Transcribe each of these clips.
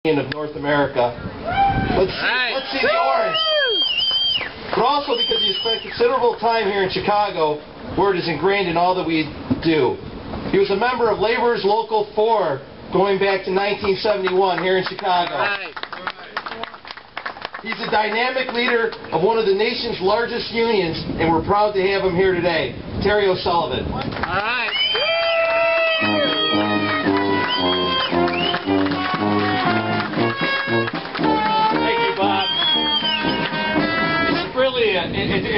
of North America. Let's see the orange. But also because he spent considerable time here in Chicago, where it is ingrained in all that we do. He was a member of Labor's Local 4 going back to 1971 here in Chicago. He's a dynamic leader of one of the nation's largest unions, and we're proud to have him here today, Terry O'Sullivan. All right.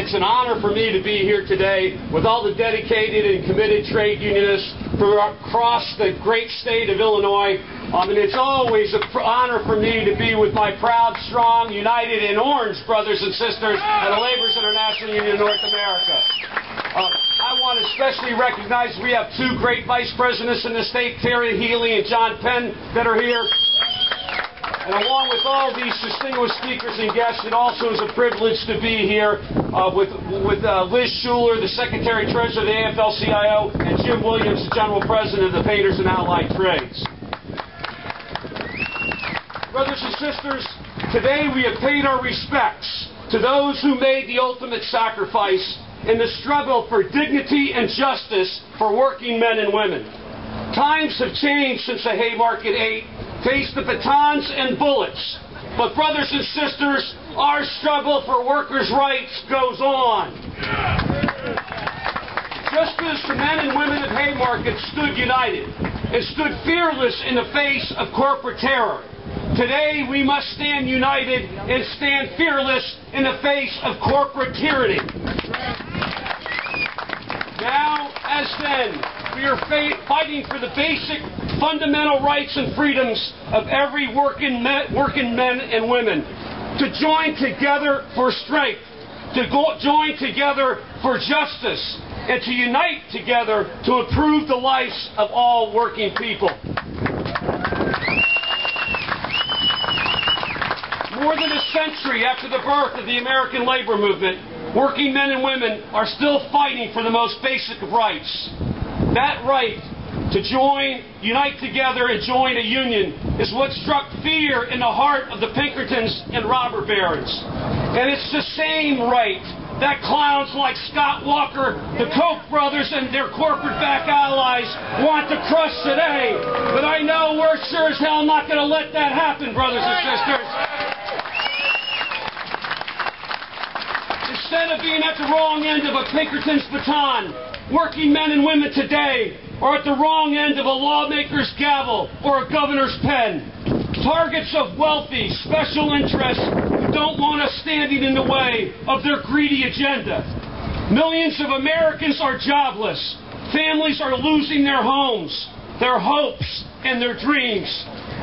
It's an honor for me to be here today with all the dedicated and committed trade unionists from across the great state of Illinois. And it's always an honor for me to be with my proud, strong, united, and orange brothers and sisters at the Labor's International Union of North America. I want to especially recognize we have two great vice presidents in the state, Terry Healy and John Penn, that are here. And along with all these distinguished speakers and guests, it also is a privilege to be here with Liz Schuler, the Secretary-Treasurer of the AFL-CIO, and Jim Williams, the General President of the Painters and Allied Trades. Brothers and sisters, today we have paid our respects to those who made the ultimate sacrifice in the struggle for dignity and justice for working men and women. Times have changed since the Haymarket 8 faced the batons and bullets. But brothers and sisters, our struggle for workers' rights goes on. Just as the men and women of Haymarket stood united and stood fearless in the face of corporate terror, today we must stand united and stand fearless in the face of corporate tyranny. Now, as then, we are fighting for the basic fundamental rights and freedoms of every working men and women, to join together for strength, to join together for justice, and to unite together to improve the lives of all working people. More than a century after the birth of the American labor movement, working men and women are still fighting for the most basic of rights. That right to unite together and join a union is what struck fear in the heart of the Pinkertons and robber barons. And it's the same right that clowns like Scott Walker, the Koch brothers, and their corporate-backed allies want to crush today. But I know we're sure as hell not going to let that happen, brothers and sisters. Instead of being at the wrong end of a Pinkerton's baton, working men and women today are at the wrong end of a lawmaker's gavel or a governor's pen. Targets of wealthy special interests who don't want us standing in the way of their greedy agenda. Millions of Americans are jobless. Families are losing their homes, their hopes, and their dreams.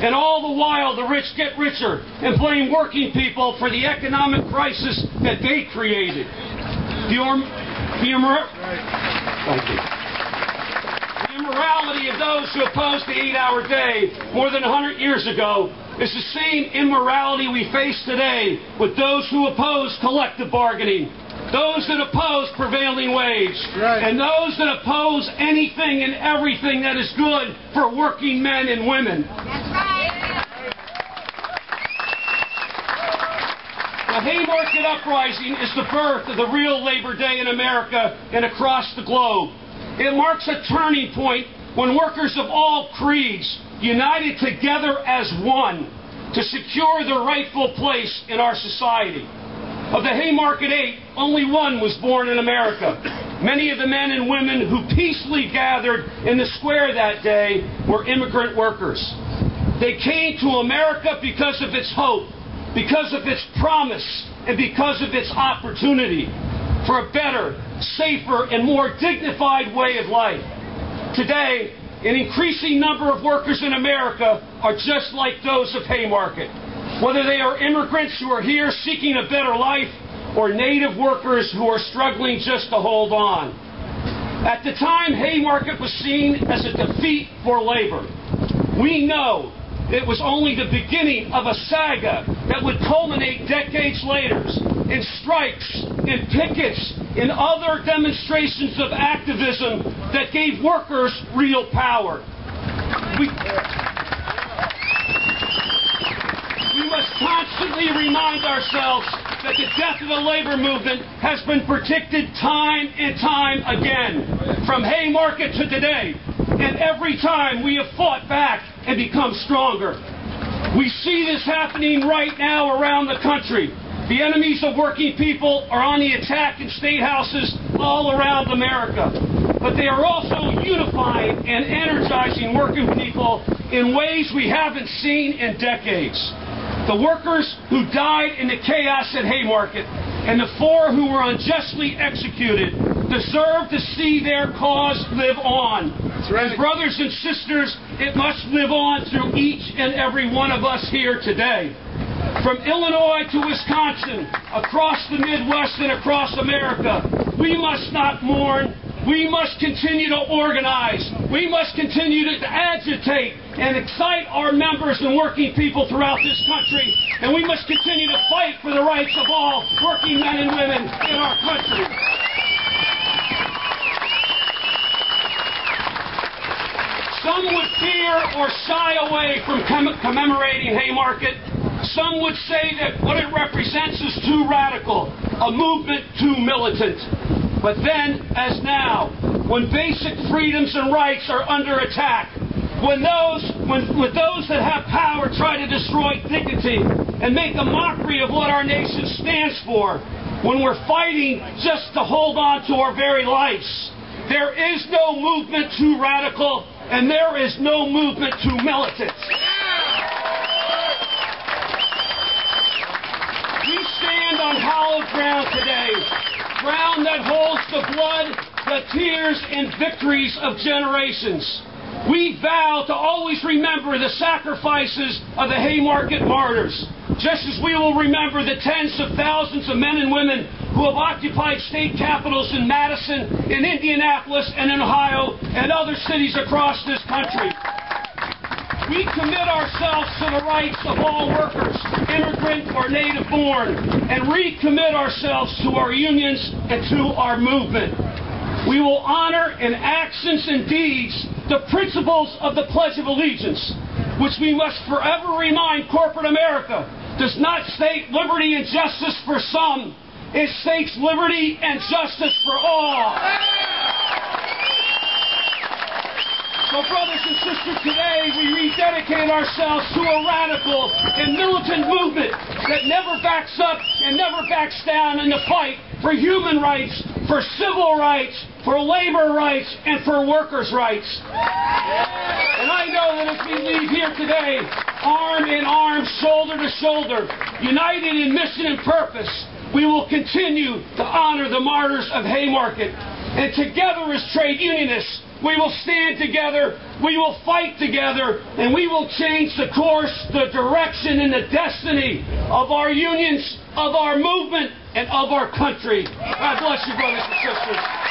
And all the while, the rich get richer and blame working people for the economic crisis that they created. The immorality of those who opposed the 8-hour day more than 100 years ago is the same immorality we face today with those who oppose collective bargaining, those that oppose prevailing wage, and those that oppose anything and everything that is good for working men and women. That's right. The Haymarket Uprising is the birth of the real Labor Day in America and across the globe. It marks a turning point when workers of all creeds united together as one to secure their rightful place in our society. Of the Haymarket 8, only one was born in America. Many of the men and women who peacefully gathered in the square that day were immigrant workers. They came to America because of its hope, because of its promise, and because of its opportunity for a better, safer, and more dignified way of life. Today, an increasing number of workers in America are just like those of Haymarket. Whether they are immigrants who are here seeking a better life, or native workers who are struggling just to hold on. At the time, Haymarket was seen as a defeat for labor. We know it was only the beginning of a saga that would culminate decades later in strikes, in pickets, in other demonstrations of activism that gave workers real power. constantly remind ourselves that the death of the labor movement has been predicted time and time again, from Haymarket to today. And every time we have fought back and become stronger. We see this happening right now around the country. The enemies of working people are on the attack in state houses all around America. But they are also unifying and energizing working people in ways we haven't seen in decades. The workers who died in the chaos at Haymarket and the 4 who were unjustly executed deserve to see their cause live on. That's right. And brothers and sisters, it must live on through each and every one of us here today. From Illinois to Wisconsin, across the Midwest and across America, we must not mourn. We must continue to organize. We must continue to agitate and excite our members and working people throughout this country. And we must continue to fight for the rights of all working men and women in our country. Some would fear or shy away from commemorating Haymarket. Some would say that what it represents is too radical, a movement too militant. But then, as now, when basic freedoms and rights are under attack, when those that have power try to destroy dignity and make a mockery of what our nation stands for, when we're fighting just to hold on to our very lives, there is no movement too radical, and there is no movement too militant. We stand on hallowed ground today, ground that holds the blood, the tears, and victories of generations. We vow to always remember the sacrifices of the Haymarket Martyrs, just as we will remember the tens of thousands of men and women who have occupied state capitals in Madison, in Indianapolis, and in Ohio, and other cities across this country. We commit ourselves to the rights of all workers, immigrant or native born, and recommit ourselves to our unions and to our movement. We will honor in actions and deeds the principles of the Pledge of Allegiance, which we must forever remind corporate America does not state liberty and justice for some, it states liberty and justice for all. So, brothers and sisters, today we rededicate ourselves to a radical and militant movement that never backs up and never backs down in the fight for human rights, for civil rights, for labor rights, and for workers' rights. And I know that as we leave here today, arm in arm, shoulder to shoulder, united in mission and purpose, we will continue to honor the martyrs of Haymarket. And together as trade unionists, we will stand together, we will fight together, and we will change the course, the direction, and the destiny of our unions, of our movement, and of our country. God bless you, brothers and sisters.